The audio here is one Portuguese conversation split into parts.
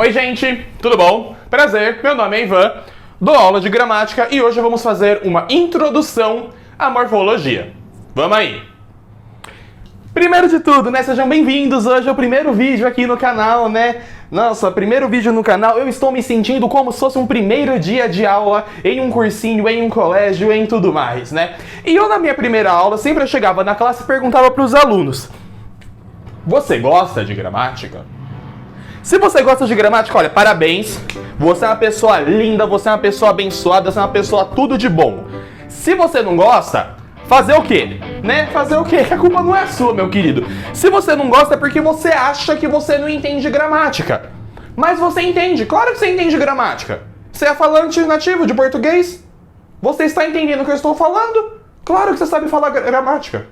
Oi gente, tudo bom? Prazer, meu nome é Ivan, dou aula de gramática e hoje vamos fazer uma introdução à morfologia. Vamos aí! Primeiro de tudo, né, sejam bem-vindos, hoje é o primeiro vídeo aqui no canal, né? Nossa, primeiro vídeo no canal, eu estou me sentindo como se fosse um primeiro dia de aula em um cursinho, em um colégio, em tudo mais, né? E eu na minha primeira aula sempre chegava na classe e perguntava para os alunos: você gosta de gramática? Se você gosta de gramática, olha, parabéns, você é uma pessoa linda, você é uma pessoa abençoada, você é uma pessoa tudo de bom. Se você não gosta, fazer o quê? Né? Fazer o quê? Que a culpa não é sua, meu querido. Se você não gosta é porque você acha que você não entende gramática. Mas você entende, claro que você entende gramática. Você é falante nativo de português? Você está entendendo o que eu estou falando? Claro que você sabe falar gramática.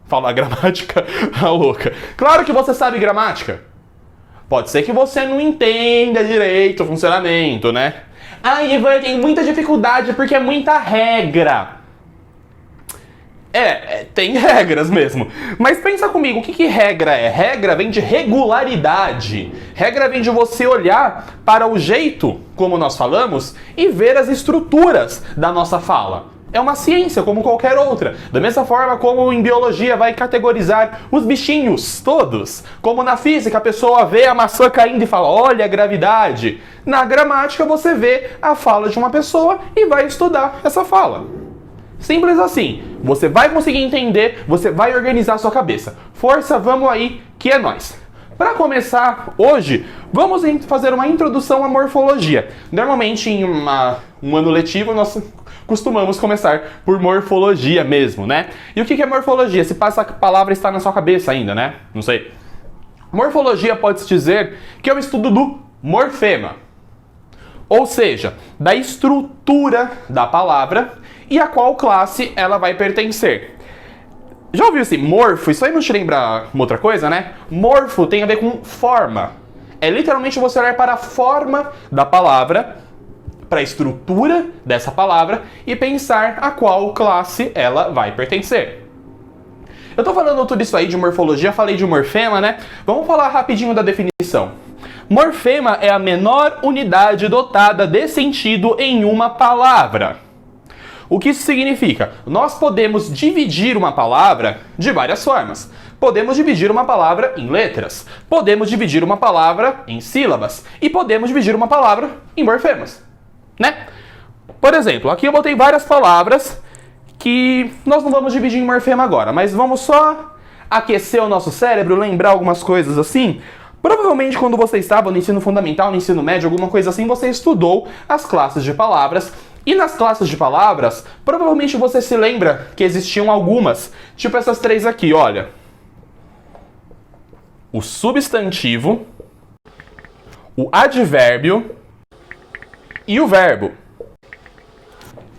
Falar gramática? A louca. Claro que você sabe gramática. Pode ser que você não entenda direito o funcionamento, né? Ah, Ivan, eu tenho muita dificuldade porque é muita regra. Tem regras mesmo. Mas pensa comigo, o que regra é? Regra vem de regularidade. Regra vem de você olhar para o jeito como nós falamos e ver as estruturas da nossa fala. É uma ciência como qualquer outra. Da mesma forma como em biologia vai categorizar os bichinhos todos. Como na física a pessoa vê a maçã caindo e fala, olha a gravidade. Na gramática você vê a fala de uma pessoa e vai estudar essa fala. Simples assim. Você vai conseguir entender, você vai organizar a sua cabeça. Força, vamos aí, que é nóis. Para começar, hoje, vamos fazer uma introdução à morfologia. Normalmente em um ano letivo nós costumamos começar por morfologia mesmo, né? E o que é morfologia? Se passa a palavra está na sua cabeça ainda, né? Não sei. Morfologia pode-se dizer que é o estudo do morfema. Ou seja, da estrutura da palavra e a qual classe ela vai pertencer. Já ouviu esse morfo? Isso aí não te lembra uma outra coisa, né? Morfo tem a ver com forma. É literalmente você olhar para a forma da palavra, para a estrutura dessa palavra e pensar a qual classe ela vai pertencer. Eu tô falando tudo isso aí de morfologia, falei de morfema, né? Vamos falar rapidinho da definição. Morfema é a menor unidade dotada de sentido em uma palavra. O que isso significa? Nós podemos dividir uma palavra de várias formas. Podemos dividir uma palavra em letras, podemos dividir uma palavra em sílabas e podemos dividir uma palavra em morfemas, né? Por exemplo, aqui eu botei várias palavras que nós não vamos dividir em morfema agora, mas vamos só aquecer o nosso cérebro, lembrar algumas coisas assim. Provavelmente quando você estava no ensino fundamental, no ensino médio, alguma coisa assim, você estudou as classes de palavras. E nas classes de palavras, provavelmente você se lembra que existiam algumas, tipo essas três aqui, olha. O substantivo, o advérbio e o verbo.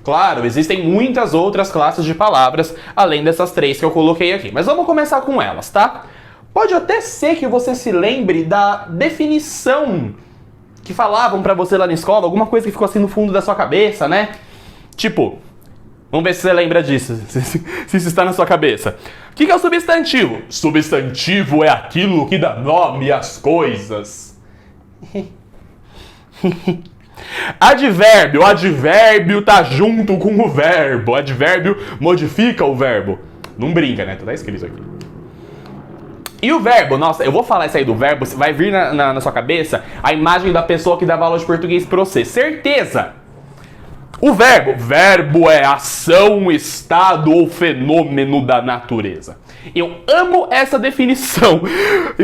Claro, existem muitas outras classes de palavras, além dessas três que eu coloquei aqui. Mas vamos começar com elas, tá? Pode até ser que você se lembre da definição que falavam pra você lá na escola, alguma coisa que ficou assim no fundo da sua cabeça, né? Tipo, vamos ver se você lembra disso, se isso está na sua cabeça. O que é o substantivo? Substantivo é aquilo que dá nome às coisas. Advérbio. O advérbio tá junto com o verbo. O advérbio modifica o verbo. Não brinca, né? Tá escrito aqui. E o verbo, nossa, eu vou falar isso aí do verbo, vai vir na sua cabeça a imagem da pessoa que dava aula de português pra você. Certeza! O verbo é ação, estado ou fenômeno da natureza. Eu amo essa definição.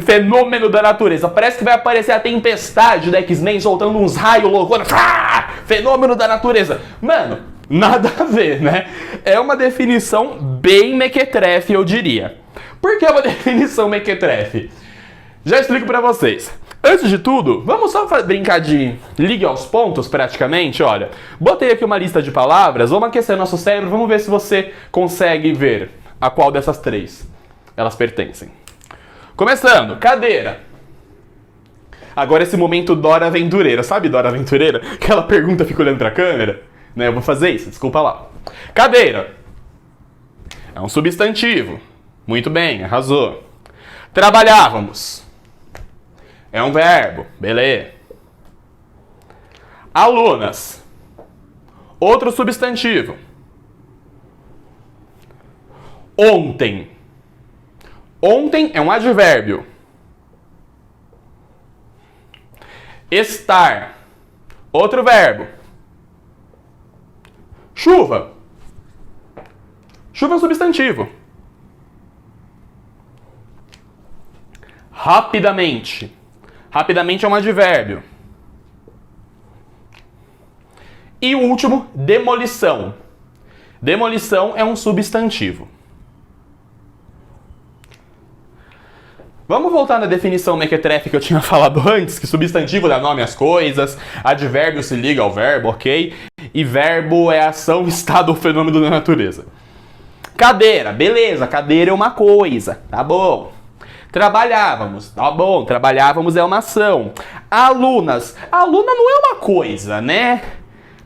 Fenômeno da natureza. Parece que vai aparecer a tempestade da X-Men soltando uns raios loucos. Fenômeno da natureza. Mano, nada a ver, né? É uma definição bem mequetrefe, eu diria. Por que é uma definição mequetrefe? Já explico pra vocês. Antes de tudo, vamos só brincar de ligue aos pontos, praticamente, olha. Botei aqui uma lista de palavras, vamos aquecer nosso cérebro, vamos ver se você consegue ver a qual dessas três elas pertencem. Começando, cadeira. Agora esse momento Dora Aventureira, sabe Dora Aventureira? Que ela pergunta, fica olhando pra câmera. Né, eu vou fazer isso, desculpa lá. Cadeira. É um substantivo. Muito bem, arrasou. Trabalhávamos. É um verbo, beleza. Alunas. Outro substantivo. Ontem. Ontem é um advérbio. Estar. Outro verbo. Chuva. Chuva é um substantivo. Rapidamente. Rapidamente é um advérbio. E o último, demolição. Demolição é um substantivo. Vamos voltar na definição mequetrefe que eu tinha falado antes, que substantivo dá nome às coisas, advérbio se liga ao verbo, ok? E verbo é ação, estado ou fenômeno da natureza. Cadeira, beleza, cadeira é uma coisa, tá bom. Trabalhávamos, tá bom, trabalhávamos é uma ação. Alunas, aluna não é uma coisa, né?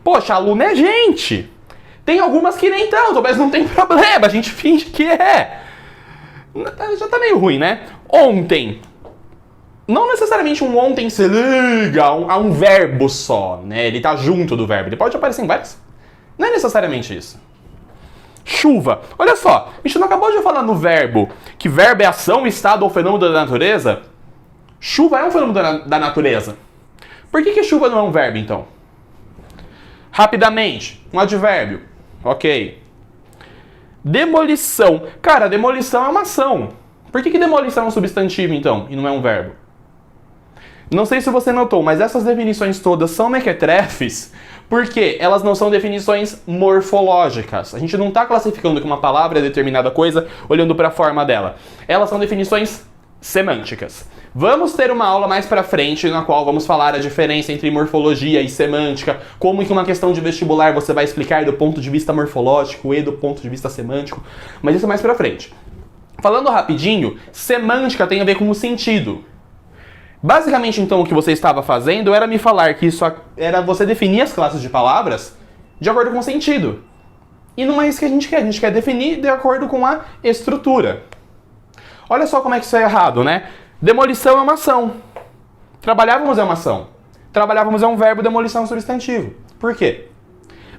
Poxa, aluna é gente. Tem algumas que nem tanto, mas não tem problema, a gente finge que é. Já tá meio ruim, né? Ontem. Não necessariamente um ontem se liga a um verbo só, né? Ele tá junto do verbo, ele pode aparecer em vários. Não é necessariamente isso. Chuva. Olha só, a gente não acabou de falar no verbo que verbo é ação, estado ou fenômeno da natureza? Chuva é um fenômeno da natureza. Por que chuva não é um verbo, então? Rapidamente, um advérbio. Ok. Demolição. Cara, demolição é uma ação. Por que demolição é um substantivo, então, e não é um verbo? Não sei se você notou, mas essas definições todas são mequetrefes porque elas não são definições morfológicas. A gente não está classificando que uma palavra é determinada coisa olhando para a forma dela. Elas são definições semânticas. Vamos ter uma aula mais pra frente na qual vamos falar a diferença entre morfologia e semântica, como que uma questão de vestibular você vai explicar do ponto de vista morfológico e do ponto de vista semântico, mas isso é mais pra frente. Falando rapidinho, semântica tem a ver com o sentido. Basicamente, então, o que você estava fazendo era me falar que isso era você definir as classes de palavras de acordo com o sentido. E não é isso que a gente quer definir de acordo com a estrutura. Olha só como é que isso é errado, né? Demolição é uma ação. Trabalhávamos é uma ação. Trabalhávamos é um verbo, demolição é um substantivo. Por quê?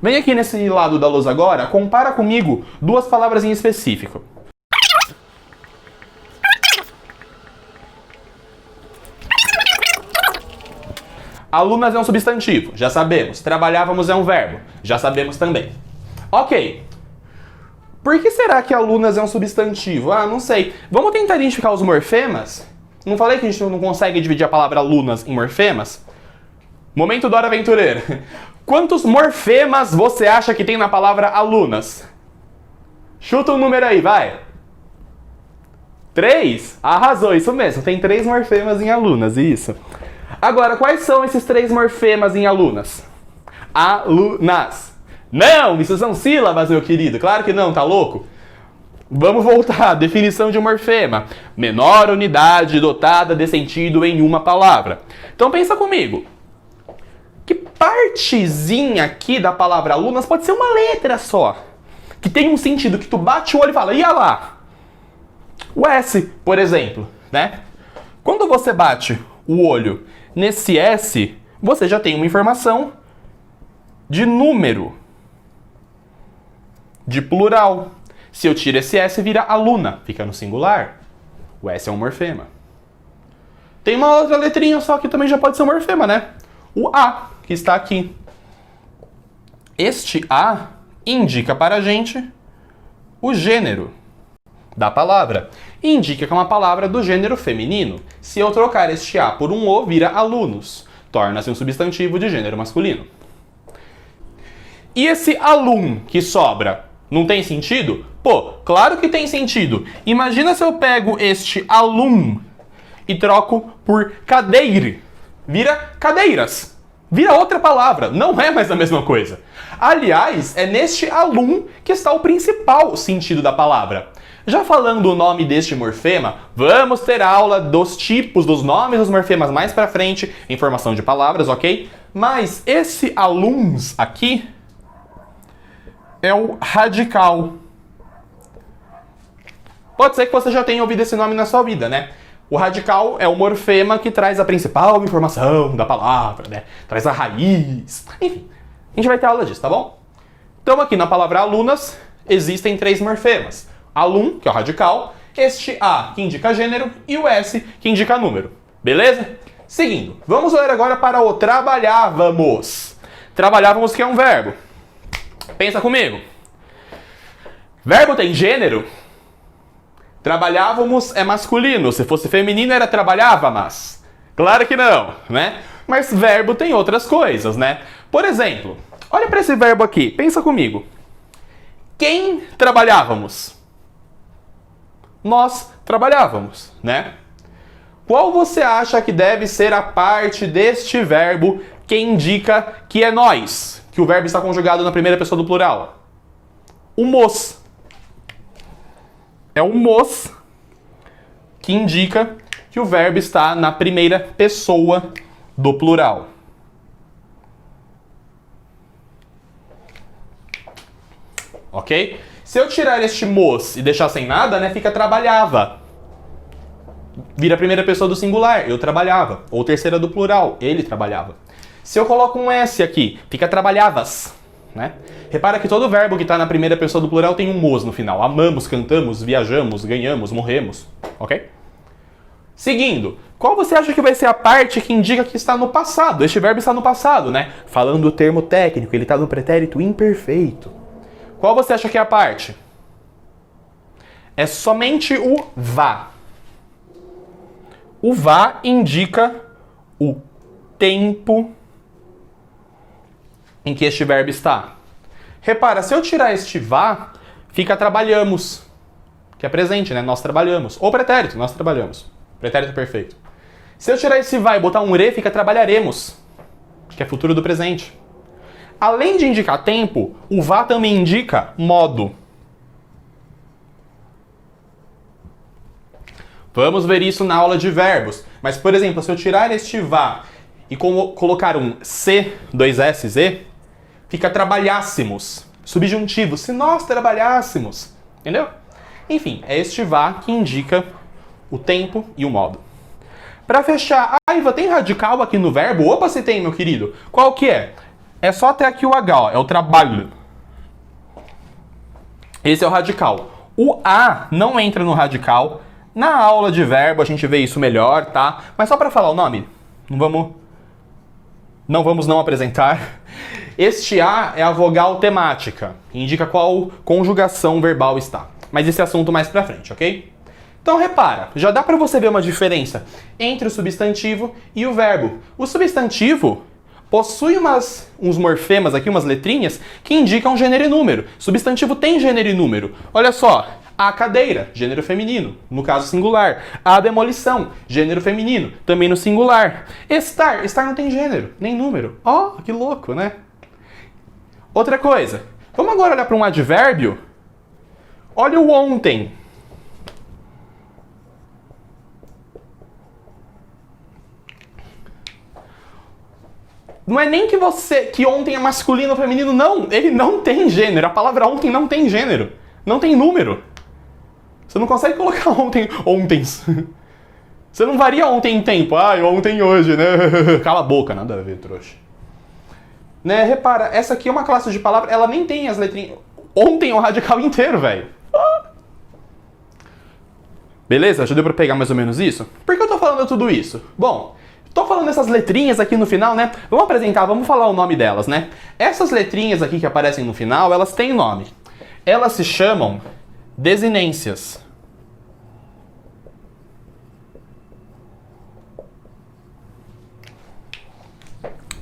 Vem aqui nesse lado da luz agora, compara comigo duas palavras em específico. Alunas é um substantivo, já sabemos. Trabalhávamos é um verbo, já sabemos também. Ok. Por que será que alunas é um substantivo? Ah, não sei. Vamos tentar identificar os morfemas? Não falei que a gente não consegue dividir a palavra alunas em morfemas? Momento da hora aventureira. Quantos morfemas você acha que tem na palavra alunas? Chuta um número aí, vai. 3? Arrasou, isso mesmo. Tem 3 morfemas em alunas, isso. Agora, quais são esses 3 morfemas em alunas? Alunas. Não, isso são sílabas, meu querido. Claro que não, tá louco? Vamos voltar. Definição de morfema. Menor unidade dotada de sentido em uma palavra. Então pensa comigo. Que partezinha aqui da palavra alunas pode ser uma letra só? Que tem um sentido que tu bate o olho e fala, ia lá. O S, por exemplo, né? Quando você bate o olho nesse S, você já tem uma informação de número, de plural. Se eu tiro esse S, vira aluna, fica no singular. O S é um morfema. Tem uma outra letrinha só que também já pode ser um morfema, né? O A, que está aqui. Este A indica para a gente o gênero da palavra. Indica que é uma palavra do gênero feminino. Se eu trocar este A por um O, vira alunos. Torna-se um substantivo de gênero masculino. E esse alum que sobra, não tem sentido? Pô, claro que tem sentido. Imagina se eu pego este alum e troco por cadeire. Vira cadeiras. Vira outra palavra. Não é mais a mesma coisa. Aliás, é neste alum que está o principal sentido da palavra. Já falando o nome deste morfema, vamos ter aula dos tipos, dos nomes dos morfemas mais pra frente, em formação de palavras, ok? Mas esse aluns aqui é o radical. Pode ser que você já tenha ouvido esse nome na sua vida, né? O radical é o morfema que traz a principal informação da palavra, né? Traz a raiz. Enfim, a gente vai ter aula disso, tá bom? Então aqui na palavra alunas existem 3 morfemas. Alum, que é o radical, este A, que indica gênero, e o S, que indica número. Beleza? Seguindo, vamos ler agora para o trabalhávamos. Trabalhávamos, que é um verbo. Pensa comigo. Verbo tem gênero? Trabalhávamos é masculino. Se fosse feminino era trabalhávamos. Claro que não, né? Mas verbo tem outras coisas, né? Por exemplo, olha para esse verbo aqui. Pensa comigo. Quem trabalhávamos? Nós trabalhávamos, né? Qual você acha que deve ser a parte deste verbo que indica que é nós? Que o verbo está conjugado na primeira pessoa do plural? O mos. É o mos que indica que o verbo está na primeira pessoa do plural. Ok? Se eu tirar este mos e deixar sem nada, né, fica trabalhava. Vira a primeira pessoa do singular, eu trabalhava. Ou terceira do plural, ele trabalhava. Se eu coloco um S aqui, fica trabalhavas, né? Repara que todo verbo que está na primeira pessoa do plural tem um mos no final. Amamos, cantamos, viajamos, ganhamos, morremos, ok? Seguindo, qual você acha que vai ser a parte que indica que está no passado? Este verbo está no passado, né? Falando o termo técnico, ele está no pretérito imperfeito. Qual você acha que é a parte? É somente o vá. O vá indica o tempo em que este verbo está. Repara, se eu tirar este vá, fica trabalhamos, que é presente, né? Nós trabalhamos. Ou pretérito, nós trabalhamos. Pretérito perfeito. Se eu tirar esse vá e botar um re, fica trabalharemos, que é futuro do presente. Além de indicar tempo, o vá também indica modo. Vamos ver isso na aula de verbos. Mas, por exemplo, se eu tirar este vá e colocar um se, 2 S, e, fica trabalhássemos. Subjuntivo, se nós trabalhássemos. Entendeu? Enfim, é este vá que indica o tempo e o modo. Para fechar, Iva, tem radical aqui no verbo? Opa, se tem, meu querido. Qual que é? É só até aqui o H, ó, é o trabalho. Esse é o radical. O A não entra no radical. Na aula de verbo a gente vê isso melhor, tá? Mas só para falar o nome, não vamos apresentar. Este A é a vogal temática, que indica qual conjugação verbal está. Mas esse assunto mais pra frente, ok? Então repara, já dá para você ver uma diferença entre o substantivo e o verbo. O substantivo possui uns morfemas aqui, umas letrinhas, que indicam gênero e número. Substantivo tem gênero e número. Olha só. A cadeira, gênero feminino, no caso singular. A demolição, gênero feminino, também no singular. Estar não tem gênero, nem número. Ó, que louco, né? Outra coisa, vamos agora olhar para um advérbio. Olha o ontem. Não é nem que ontem é masculino ou feminino, não. Ele não tem gênero. A palavra ontem não tem gênero. Não tem número. Você não consegue colocar ontens. Você não varia ontem em tempo. Ontem e hoje, né? Cala a boca, nada a ver, trouxa. Né? Repara, essa aqui é uma classe de palavra, ela nem tem as letrinhas. Ontem é o radical inteiro, velho. Beleza? Já deu pra pegar mais ou menos isso? Por que eu tô falando tudo isso? Bom, tô falando essas letrinhas aqui no final, né? Vamos apresentar, vamos falar o nome delas, né? Essas letrinhas aqui que aparecem no final, elas têm nome. Elas se chamam desinências.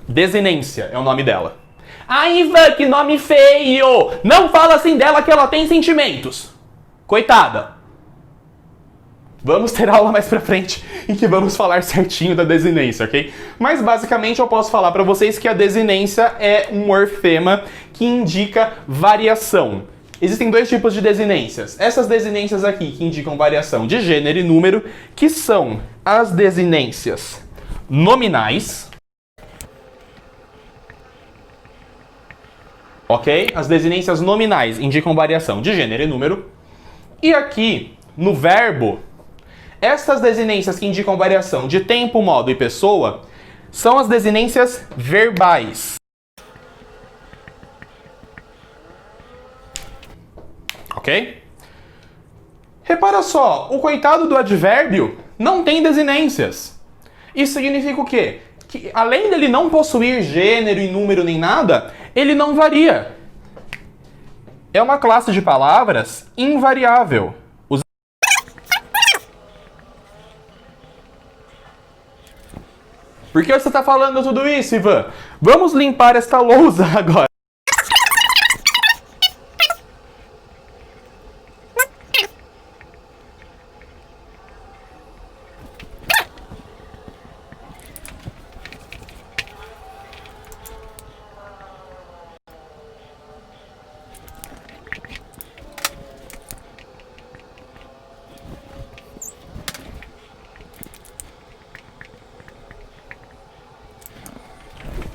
Desinência é o nome dela. Ivan, que nome feio! Não fala assim dela que ela tem sentimentos. Coitada. Vamos ter aula mais pra frente em que vamos falar certinho da desinência, ok? Mas basicamente eu posso falar pra vocês que a desinência é um morfema que indica variação. Existem 2 tipos de desinências. Essas desinências aqui que indicam variação de gênero e número, que são as desinências nominais. Ok? As desinências nominais indicam variação de gênero e número. E aqui, no verbo, Estas desinências que indicam variação de tempo, modo e pessoa são as desinências verbais. Ok? Repara só, o coitado do advérbio não tem desinências. Isso significa o quê? Que além dele não possuir gênero e número nem nada, ele não varia. É uma classe de palavras invariável. Por que você está falando tudo isso, Ivan? Vamos limpar esta lousa agora.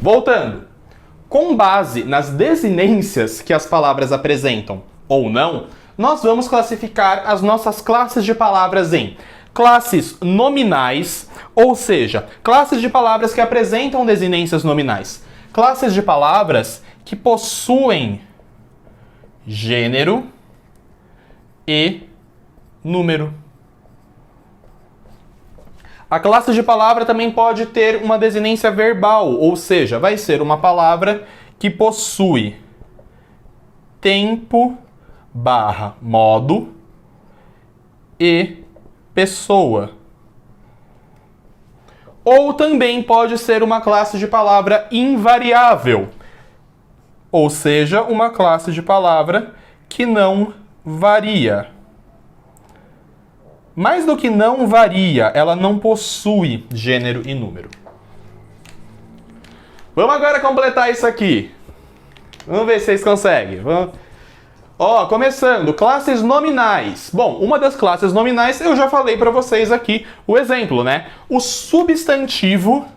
Voltando. Com base nas desinências que as palavras apresentam ou não, nós vamos classificar as nossas classes de palavras em classes nominais, ou seja, classes de palavras que apresentam desinências nominais. Classes de palavras que possuem gênero e número. A classe de palavra também pode ter uma desinência verbal, ou seja, vai ser uma palavra que possui tempo barra modo e pessoa. Ou também pode ser uma classe de palavra invariável, ou seja, uma classe de palavra que não varia. Mais do que não varia, ela não possui gênero e número. Vamos agora completar isso aqui. Vamos ver se vocês conseguem. Ó, começando, classes nominais. Bom, uma das classes nominais eu já falei para vocês aqui o exemplo, né? O substantivo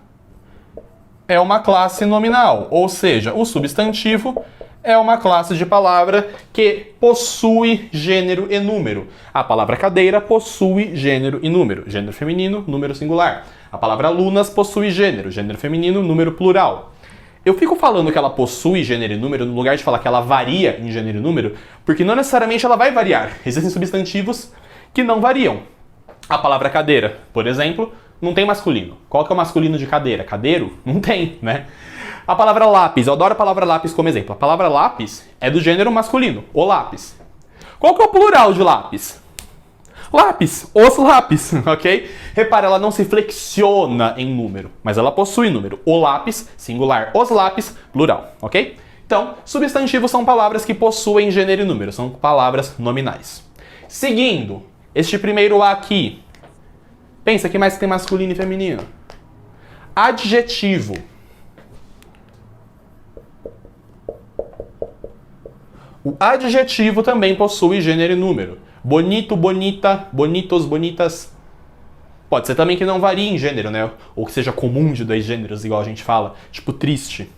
é uma classe nominal, ou seja, o substantivo é uma classe de palavra que possui gênero e número. A palavra cadeira possui gênero e número. Gênero feminino, número singular. A palavra alunas possui gênero. Gênero feminino, número plural. Eu fico falando que ela possui gênero e número no lugar de falar que ela varia em gênero e número, porque não necessariamente ela vai variar. Existem substantivos que não variam. A palavra cadeira, por exemplo, não tem masculino. Qual que é o masculino de cadeira? Cadeiro? Não tem, né? A palavra lápis, eu adoro a palavra lápis como exemplo. A palavra lápis é do gênero masculino, o lápis. Qual que é o plural de lápis? Lápis, os lápis, ok? Repara, ela não se flexiona em número, mas ela possui número. O lápis, singular, os lápis, plural, ok? Então, substantivos são palavras que possuem gênero e número, são palavras nominais. Seguindo, este primeiro A aqui, pensa que mais tem masculino e feminino. Adjetivo. O adjetivo também possui gênero e número. Bonito, bonita, bonitos, bonitas. Pode ser também que não varie em gênero, né? Ou que seja comum de dois gêneros, igual a gente fala. Tipo, triste.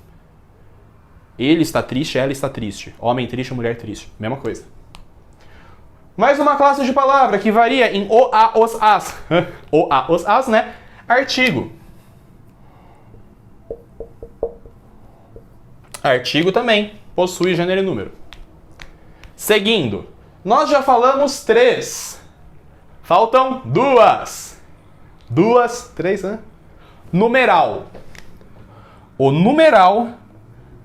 Ele está triste, ela está triste. Homem triste, mulher triste. Mesma coisa. Mais uma classe de palavra que varia em o, a, os, as. O, a, os, as, né? Artigo. Artigo também possui gênero e número. Seguindo, nós já falamos 3. Faltam 2. 2, 3, né? Numeral. O numeral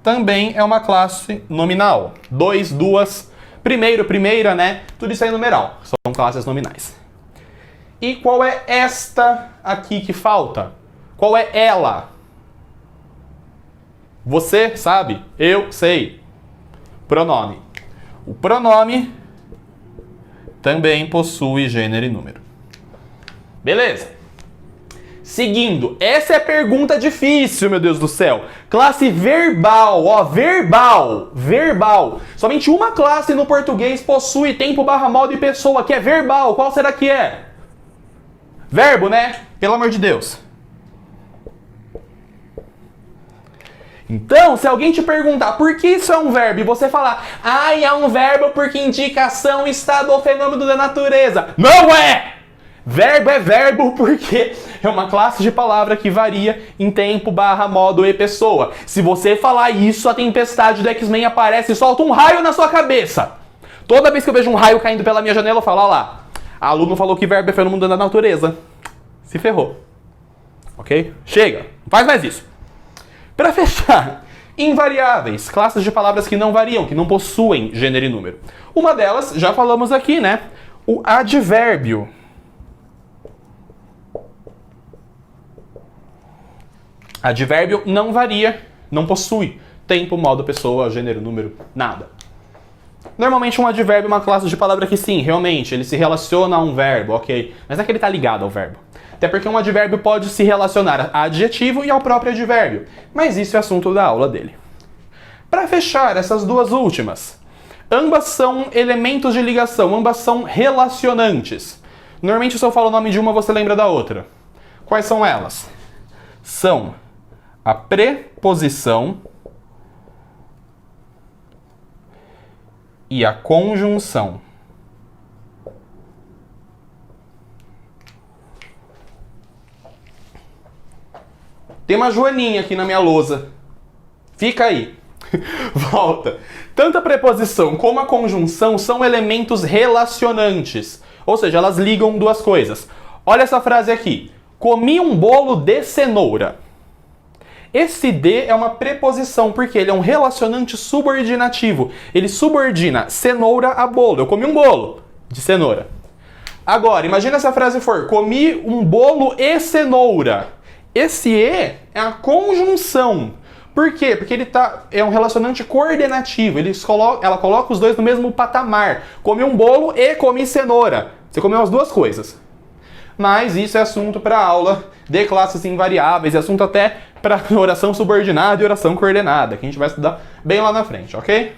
também é uma classe nominal. 2, 2, primeiro, primeira, né? Tudo isso é numeral. São classes nominais. E qual é esta aqui que falta? Qual é ela? Você sabe? Eu sei. Pronome. O pronome também possui gênero e número. Beleza. Seguindo, essa é a pergunta difícil, meu Deus do céu. Classe verbal, ó, verbal, verbal. Somente uma classe no português possui tempo barra modo e pessoa, que é verbal. Qual será que é? Verbo, né? Pelo amor de Deus. Então, se alguém te perguntar por que isso é um verbo e você falar, é um verbo porque indica ação, estado ou fenômeno da natureza. Não é! Verbo é verbo porque é uma classe de palavra que varia em tempo, barra, modo e pessoa. Se você falar isso, a tempestade do X-Men aparece e solta um raio na sua cabeça. Toda vez que eu vejo um raio caindo pela minha janela, eu falo, ó lá, a aluno falou que verbo é fenômeno da natureza. Se ferrou. Ok? Chega. Não faz mais isso. Para fechar, invariáveis, classes de palavras que não variam, que não possuem gênero e número. Uma delas, já falamos aqui, né? O advérbio. Advérbio não varia, não possui tempo, modo, pessoa, gênero, número, nada. Normalmente um advérbio é uma classe de palavra que sim, realmente, ele se relaciona a um verbo, ok? Mas não é que ele está ligado ao verbo. Até porque um advérbio pode se relacionar a adjetivo e ao próprio advérbio. Mas isso é assunto da aula dele. Para fechar essas duas últimas, ambas são elementos de ligação, ambas são relacionantes. Normalmente se eu falo o nome de uma, você lembra da outra. Quais são elas? São a preposição e a conjunção. Tem uma joaninha aqui na minha lousa. Fica aí. Volta. Tanto a preposição como a conjunção são elementos relacionantes. Ou seja, elas ligam duas coisas. Olha essa frase aqui. Comi um bolo de cenoura. Esse de é uma preposição, porque ele é um relacionante subordinativo. Ele subordina cenoura a bolo. Eu comi um bolo de cenoura. Agora, imagina se a frase for comi um bolo e cenoura. Esse e é a conjunção. Por quê? Porque ele é um relacionante coordenativo. Ela coloca os dois no mesmo patamar. Comi um bolo e comi cenoura. Você comeu as duas coisas. Mas isso é assunto para aula de classes invariáveis, é assunto até para oração subordinada e oração coordenada, que a gente vai estudar bem lá na frente, ok?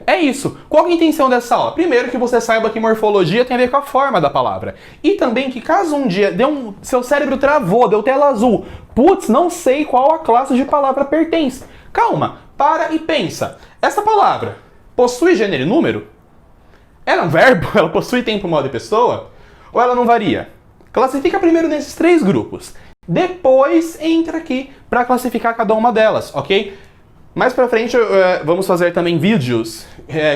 É isso. Qual é a intenção dessa aula? Primeiro, que você saiba que morfologia tem a ver com a forma da palavra. E também que caso um dia seu cérebro travou, deu tela azul, putz, não sei qual a classe de palavra pertence. Calma, para e pensa. Essa palavra possui gênero e número? Ela é um verbo? Ela possui tempo, modo e pessoa? Ou ela não varia? Classifica primeiro nesses três grupos. Depois entra aqui para classificar cada uma delas, ok? Mais pra frente vamos fazer também vídeos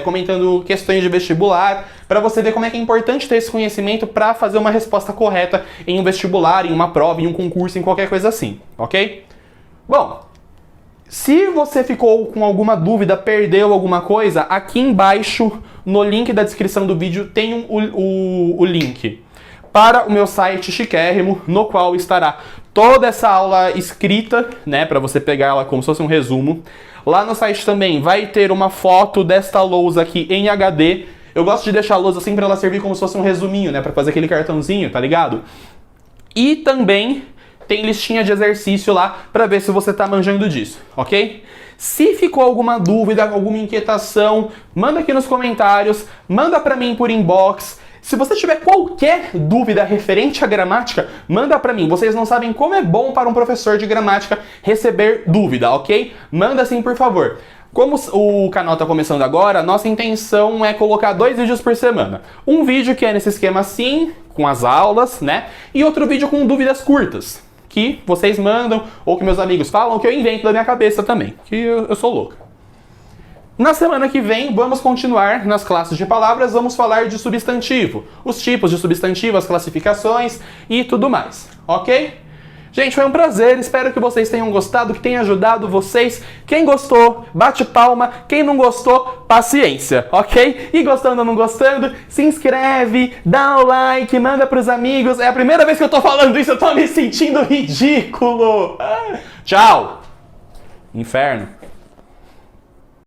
comentando questões de vestibular para você ver como é que é importante ter esse conhecimento para fazer uma resposta correta em um vestibular, em uma prova, em um concurso, em qualquer coisa assim, ok? Bom, se você ficou com alguma dúvida, perdeu alguma coisa, aqui embaixo no link da descrição do vídeo tem o link para o meu site chiquérrimo, no qual estará toda essa aula escrita, né, para você pegar ela como se fosse um resumo. Lá no site também vai ter uma foto desta lousa aqui em HD. Eu gosto de deixar a lousa assim para ela servir como se fosse um resuminho, né, para fazer aquele cartãozinho, tá ligado? E também tem listinha de exercício lá para ver se você tá manjando disso, ok? Se ficou alguma dúvida, alguma inquietação, manda aqui nos comentários, manda para mim por inbox. Se você tiver qualquer dúvida referente à gramática, manda pra mim. Vocês não sabem como é bom para um professor de gramática receber dúvida, ok? Manda sim, por favor. Como o canal tá começando agora, nossa intenção é colocar 2 vídeos por semana. Um vídeo que é nesse esquema assim, com as aulas, né? E outro vídeo com dúvidas curtas, que vocês mandam, ou que meus amigos falam, que eu invento da minha cabeça também, que eu sou louca. Na semana que vem, vamos continuar nas classes de palavras, vamos falar de substantivo, os tipos de substantivo, as classificações e tudo mais, ok? Gente, foi um prazer, espero que vocês tenham gostado, que tenha ajudado vocês. Quem gostou, bate palma, quem não gostou, paciência, ok? E gostando ou não gostando, se inscreve, dá o like, manda pros amigos. É a primeira vez que eu tô falando isso, eu tô me sentindo ridículo. Tchau! Inferno.